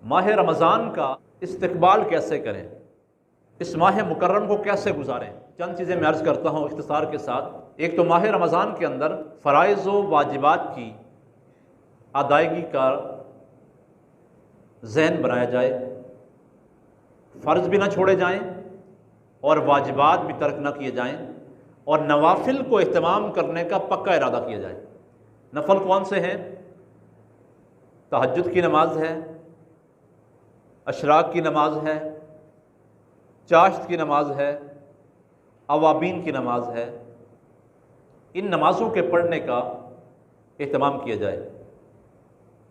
माह रमज़ान का इस्तकबाल कैसे करें, इस माह मुकर्रम को कैसे गुजारें। चंद चीज़ें मैं अर्ज़ करता हूँ इख्तिसार के साथ। एक तो माह रमज़ान के अंदर फ़राइज़ व वाजिबात की अदायगी का ज़हन बनाया जाए, फ़र्ज़ भी ना छोड़े जाएँ और वाजिबात भी तर्क ना किए जाएँ, और नवाफिल को इहतमाम करने का पक्का इरादा किया जाए। नफल कौन से हैं? तहज्जुद की नमाज है, अशराक की नमाज है, चाश्त की नमाज है, अवाबीन की नमाज है। इन नमाज़ों के पढ़ने का एहतमाम किया जाए,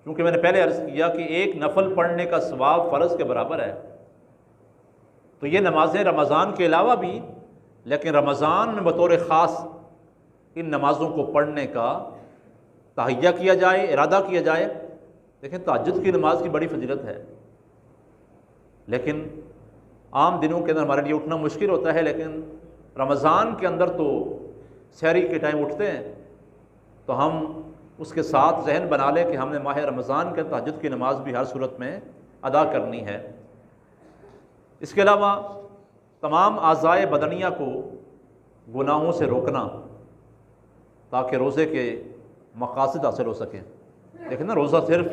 क्योंकि मैंने पहले अर्ज़ किया कि एक नफल पढ़ने का सवाब फ़र्ज़ के बराबर है। तो ये नमाज़ें रमज़ान के अलावा भी, लेकिन रमज़ान में बतौर ख़ास इन नमाज़ों को पढ़ने का तहय्या किया जाए, इरादा किया जाए। देखें, तहज्जुद की नमाज की बड़ी फजीलत है, लेकिन आम दिनों के अंदर हमारे लिए उठना मुश्किल होता है, लेकिन रमज़ान के अंदर तो सहरी के टाइम उठते हैं, तो हम उसके साथ जहन बना लें कि हमने माह रमज़ान के तहज्जुद की नमाज भी हर सूरत में अदा करनी है। इसके अलावा तमाम आज़ाए बदनिया को गुनाहों से रोकना, ताकि रोज़े के मकासद हासिल हो सकें। लेकिन ना, रोज़ा सिर्फ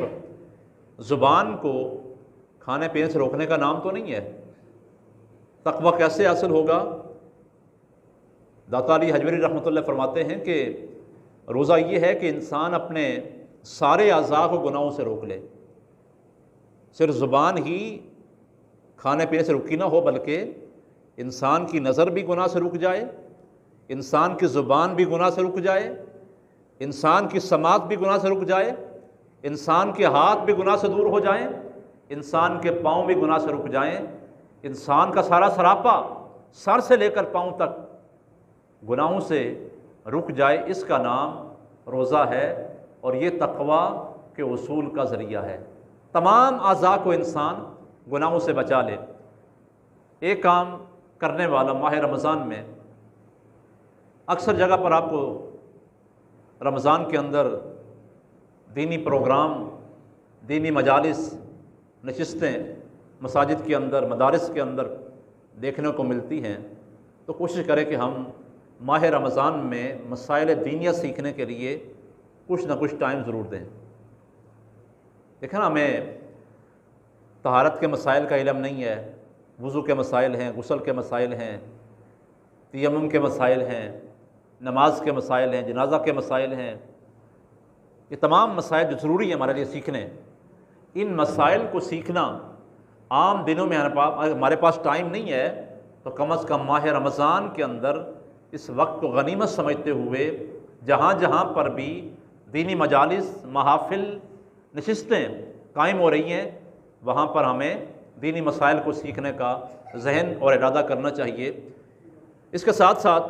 ज़ुबान को खाने पीने से रोकने का नाम तो नहीं है। तक़वा कैसे हासिल होगा? दाता अली हजवरी रहमतुल्लाह फरमाते हैं कि रोज़ा ये है कि इंसान अपने सारे अज़ा को गुनाहों से रोक ले। सिर्फ ज़ुबान ही खाने पीने से रुकी ना हो, बल्कि इंसान की नज़र भी गुनाह से रुक जाए, इंसान की ज़ुबान भी गुनाह से रुक जाए, इंसान की समात भी गुनाह से रुक जाए, इंसान के हाथ भी गुनाह से दूर हो जाएं, इंसान के पाँव भी गुनाह से रुक जाएं, इंसान का सारा सरापा सर से लेकर पाँव तक गुनाहों से रुक जाए। इसका नाम रोज़ा है, और ये तक़वा के उसूल का ज़रिया है। तमाम अज़ा को इंसान गुनाहों से बचा ले। एक काम करने वाला माह रमज़ान में, अक्सर जगह पर आपको रमज़ान के अंदर दीनी प्रोग्राम, दीनी मजालिस, नशिस्तें मसाजिद के अंदर, मदारिस के अंदर देखने को मिलती हैं। तो कोशिश करें कि हम माह रमज़ान में मसाइल दीनिया सीखने के लिए कुछ ना कुछ टाइम ज़रूर दें। देखें ना, हमें तहारत के मसाइल का इल्म नहीं है। वज़ू के मसाइल हैं, गुस्ल के मसाइल हैं, तयम्मुम के मसाइल हैं, नमाज के मसाइल हैं, जनाजा के मसाइल हैं। ये तमाम मसाइल जो ज़रूरी है हमारे लिए सीखने, इन मसाइल को सीखना आम दिनों में हमारे पास टाइम नहीं है, तो कम अज़ कम माह रमज़ान के अंदर इस वक्त को गनीमत समझते हुए जहाँ जहाँ पर भी दीनी मजालिस, महाफिल, नशिस्तें कायम हो रही हैं, वहाँ पर हमें दीनी मसाइल को सीखने का जहन और इरादा करना चाहिए। इसके साथ साथ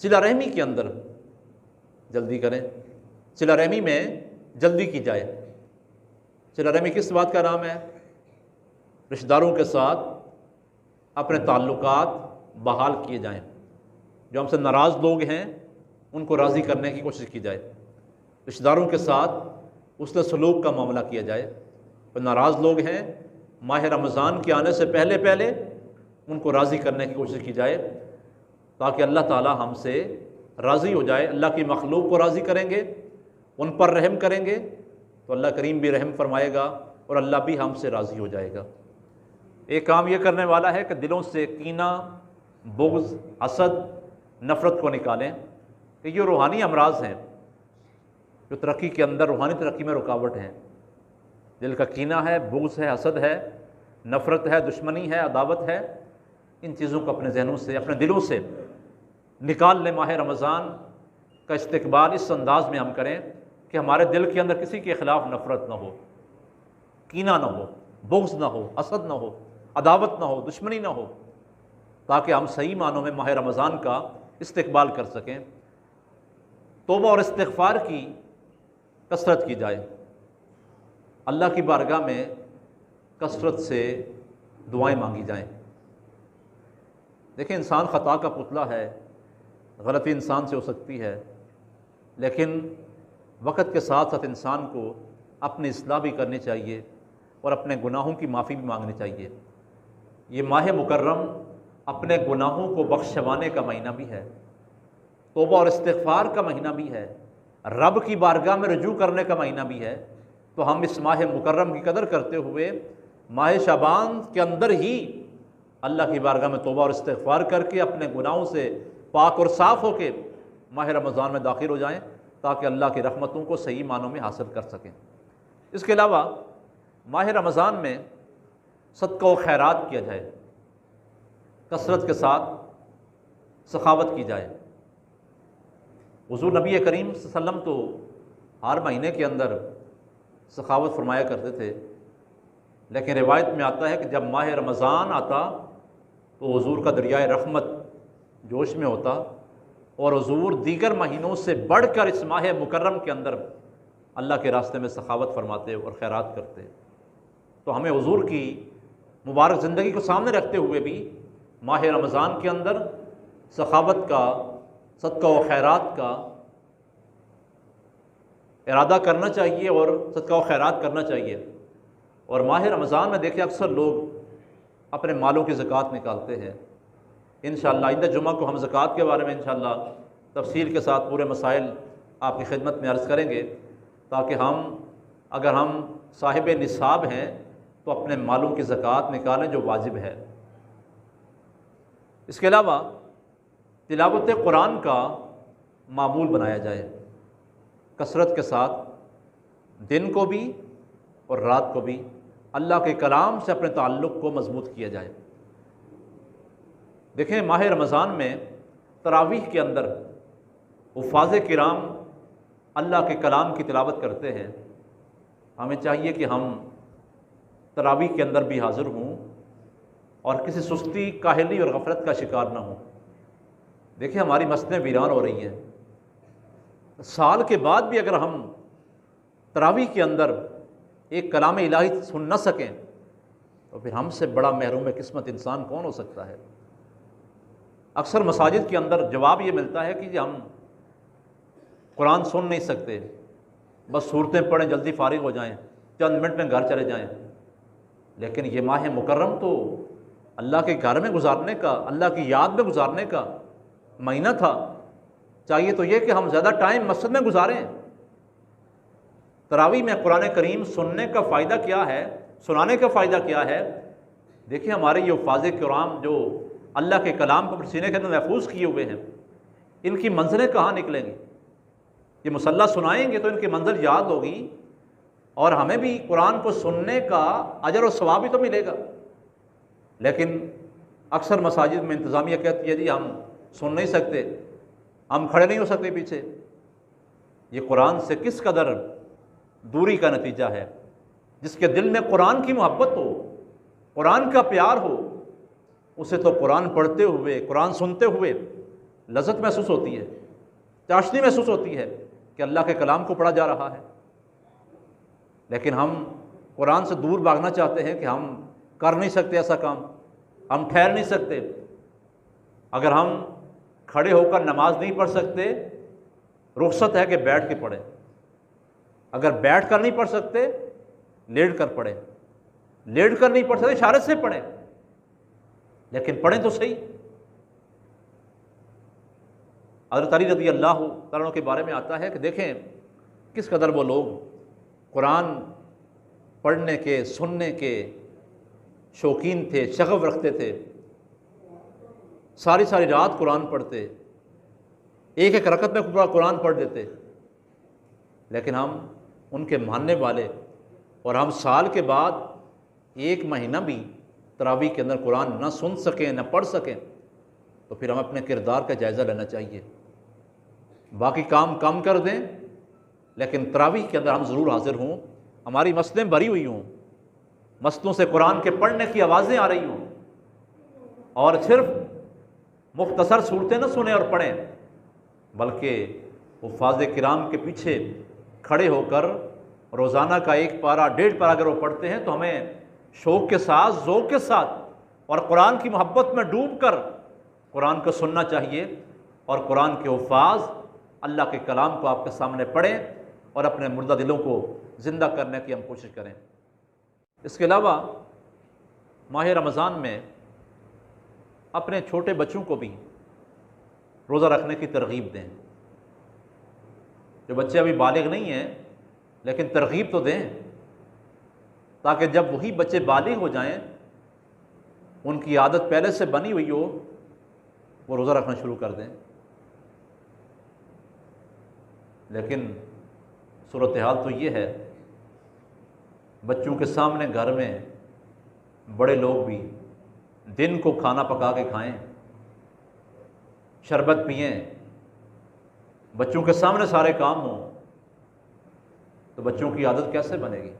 सिला रहमी के अंदर जल्दी करें, सिला रहमी में जल्दी की जाए। सिला रहमी किस बात का नाम है? रिश्तेदारों के साथ अपने ताल्लुकात बहाल किए जाएं। जो हमसे नाराज़ लोग हैं उनको राज़ी करने की कोशिश की जाए। रिश्तेदारों के साथ उसने सलूक का मामला किया जाए। तो नाराज़ लोग हैं, माह रमज़ान के आने से पहले पहले उनको राज़ी करने की कोशिश की जाए, ताकि अल्लाह ताला हमसे राज़ी हो जाए। अल्लाह की मखलूक को राज़ी करेंगे, उन पर रहम करेंगे, तो अल्लाह करीम भी रहम फरमाएगा और अल्लाह भी हमसे राज़ी हो जाएगा। एक काम यह करने वाला है कि दिलों से कीना, बुग़्ज़, हसद, नफ़रत को निकालें, कि ये रूहानी अमराज़ हैं जो तरक्की के अंदर, रूहानी तरक्की में रुकावट हैं। दिल का कीना है, बुग़्ज़ है, हसद है, नफ़रत है, दुश्मनी है, अदावत है। इन चीज़ों को अपने जहनों से, अपने दिलों से निकाल लें। माह रमज़ान का इस्तकबाल इस अंदाज़ में हम करें कि हमारे दिल के अंदर किसी के ख़िलाफ़ नफ़रत ना हो, कीना ना हो, बुग़्ज़ ना हो, हसद ना हो, अदावत ना हो, दुश्मनी ना हो, ताकि हम सही मानों में माह रमज़ान का इस्तकबाल कर सकें। तौबा और इस्तिग़फ़ार की कसरत की जाए। अल्लाह की बारगाह में कसरत से दुआएं मांगी जाएं। देखिए, इंसान ख़ता का पुतला है, गलती इंसान से हो सकती है, लेकिन वक़्त के साथ साथ इंसान को अपनी इस्लाह भी करनी चाहिए, और अपने गुनाहों की माफ़ी भी मांगनी चाहिए। ये माह मुकर्रम अपने गुनाहों को बख्शवाने का महीना भी है, तौबा और इस्तिग़फ़ार का महीना भी है, रब की बारगाह में रुजू करने का महीना भी है। तो हम इस माह मुकर्रम की कदर करते हुए माह शाबान के अंदर ही अल्लाह की बारगाह में तौबा और इस्तिग़फ़ार करके अपने गुनाहों से पाक और साफ़ होके माह रमज़ान में दाखिल हो जाएं, ताकि अल्लाह की रहमतों को सही मानों में हासिल कर सकें। इसके अलावा माह रमज़ान में सदका व खैरात किया जाए, कसरत के साथ सखावत की जाए। हुज़ूर नबी करीम सल्लल्लाहु अलैहि वसल्लम तो हर महीने के अंदर सखावत फरमाया करते थे, लेकिन रिवायत में आता है कि जब माह रमज़ान आता तो हुज़ूर का दरियाए रहमत जोश में होता और हुज़ूर दीगर महीनों से बढ़कर इस माह मुकर्रम के अंदर अल्लाह के रास्ते में सखावत फरमाते और खैरात करते। तो हमें हुज़ूर की मुबारक ज़िंदगी को सामने रखते हुए भी माह रमज़ान के अंदर सखावत का, सदका व खैरात का इरादा करना चाहिए और सदका व खैरात करना चाहिए। और माह रमज़ान में देखिए अक्सर लोग अपने मालों की ज़कात निकालते हैं। इंशाअल्लाह आइंदा जुमा को हम ज़कात के बारे में इंशाअल्लाह तफसील के साथ पूरे मसाइल आपकी खिदमत में अर्ज़ करेंगे, ताकि अगर हम साहिब निसाब हैं तो अपने मालों की ज़कात निकालें जो वाजिब है। इसके अलावा तिलावत कुरान का मामूल बनाया जाए, कसरत के साथ दिन को भी और रात को भी अल्लाह के कलाम से अपने ताल्लुक़ को मजबूत किया जाए। देखें, माह रमज़ान में तरावीह के अंदर हुफ़ाज़ किराम अल्लाह के कलाम की तिलावत करते हैं। हमें चाहिए कि हम तरावीह के अंदर भी हाज़िर हों और किसी सुस्ती, काहली और गफलत का शिकार ना हों। देखिए, हमारी मस्जिदें वीरान हो रही हैं। साल के बाद भी अगर हम तरावीह के अंदर एक कलाम इलाही सुन न सकें तो फिर हमसे बड़ा महरूम किस्मत इंसान कौन हो सकता है। अक्सर मसाजिद के अंदर जवाब ये मिलता है कि हम कुरान सुन नहीं सकते, बस सूरतें पढ़ें, जल्दी फारिग हो जाएं, चंद मिनट में घर चले जाएं। लेकिन ये माह मुकर्रम तो अल्लाह के घर में गुजारने का, अल्लाह की याद में गुजारने का महीना था। चाहिए तो ये कि हम ज़्यादा टाइम मस्जिद में गुजारें। तरावी में कुरान करीम सुनने का फ़ायदा क्या है, सुनाने का फ़ायदा क्या है। देखिए, हमारे ये हुफ़ाज़ किराम जो अल्लाह के कलाम को सीने के अंदर महफूज किए हुए हैं, इनकी मंजिलें कहाँ निकलेंगी। ये मुसल्ला सुनाएंगे तो इनकी मंजिल याद होगी और हमें भी कुरान को सुनने का अजर और सवाब भी तो मिलेगा। लेकिन अक्सर मसाजिद में इंतज़ामिया कहती है जी हम सुन नहीं सकते, हम खड़े नहीं हो सकते पीछे। ये कुरान से किस कदर दूरी का नतीजा है। जिसके दिल में कुरान की मोहब्बत हो, कुरान का प्यार हो, उसे तो कुरान पढ़ते हुए, कुरान सुनते हुए लज़्ज़त महसूस होती है, चाशनी महसूस होती है कि अल्लाह के कलाम को पढ़ा जा रहा है। लेकिन हम कुरान से दूर भागना चाहते हैं कि हम कर नहीं सकते ऐसा काम, हम ठहर नहीं सकते। अगर हम खड़े होकर नमाज नहीं पढ़ सकते, रुख्सत है कि बैठ के पढ़ें। अगर बैठ कर नहीं पढ़ सकते, लेट कर पढ़ें। लेट कर नहीं पढ़ सकते, इशारे से पढ़ें, लेकिन पढ़ें तो सही। हज़रत अली रज़ी अल्लाह तआला के बारे में आता है कि देखें किस कदर वो लोग कुरान पढ़ने के, सुनने के शौकीन थे, शगफ रखते थे। सारी सारी रात कुरान पढ़ते, एक एक रकत में पूरा कुरान पढ़ देते। लेकिन हम उनके मानने वाले और हम साल के बाद एक महीना भी तरावी के अंदर कुरान ना सुन सकें, ना पढ़ सकें, तो फिर हम अपने किरदार का जायज़ा लेना चाहिए। बाकी काम कम कर दें, लेकिन तरावी के अंदर हम ज़रूर हाज़िर हों। हमारी मस्जिदें भरी हुई हों, मस्जिदों से कुरान के पढ़ने की आवाज़ें आ रही हों, और सिर्फ मुख्तसर सूरतें न सुने और पढ़ें, बल्कि हुफ़ाज़ किराम के पीछे खड़े होकर रोज़ाना का एक पारा, डेढ़ पारा अगर वो पढ़ते हैं तो हमें शौक़ के साथ, ज़ौक़ के साथ और कुरान की मोहब्बत में डूब कर कुरान को सुनना चाहिए। और कुरान के हुफ़ाज़ अल्लाह के कलाम को आपके सामने पढ़ें और अपने मुर्दा दिलों को ज़िंदा करने की हम कोशिश करें। इसके अलावा माह रमज़ान में अपने छोटे बच्चों को भी रोज़ा रखने की तरगीब दें। जो बच्चे अभी बालिग नहीं हैं लेकिन तरगीब तो दें, ताकि जब वही बच्चे बालिग हो जाएं, उनकी आदत पहले से बनी हुई हो, वो रोज़ा रखना शुरू कर दें। लेकिन सूरत हाल तो ये है, बच्चों के सामने घर में बड़े लोग भी दिन को खाना पका के खाएं, शरबत पिएं, बच्चों के सामने सारे काम हों, तो बच्चों की आदत कैसे बनेगी?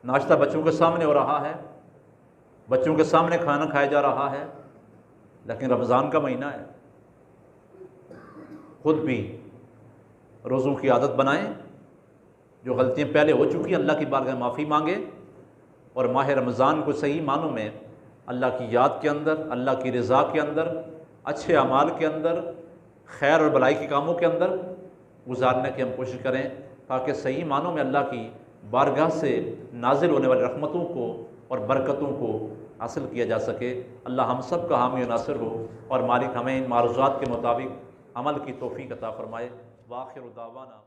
नाश्ता बच्चों के सामने हो रहा है, बच्चों के सामने खाना खाया जा रहा है, लेकिन रमज़ान का महीना है। खुद भी रोज़ों की आदत बनाएं, जो गलतियाँ पहले हो चुकी हैं अल्लाह की बारगाह में माफ़ी मांगे, और माह रमज़ान को सही मानों में अल्लाह की याद के अंदर, अल्लाह की रज़ा के अंदर, अच्छे अमाल के अंदर, खैर और भलाई के कामों के अंदर गुजारने की हम कोशिश करें, ताकि सही मानों में अल्लाह की बारगाह से नाजिल होने वाली रहमतों को और बरकतों को हासिल किया जा सके। अल्लाह हम सब का हामी नासिर हो, और मालिक हमें इन मारूज़ात के मुताबिक अमल की तौफ़ीक़ अता फ़रमाए। वाखिर दावाना।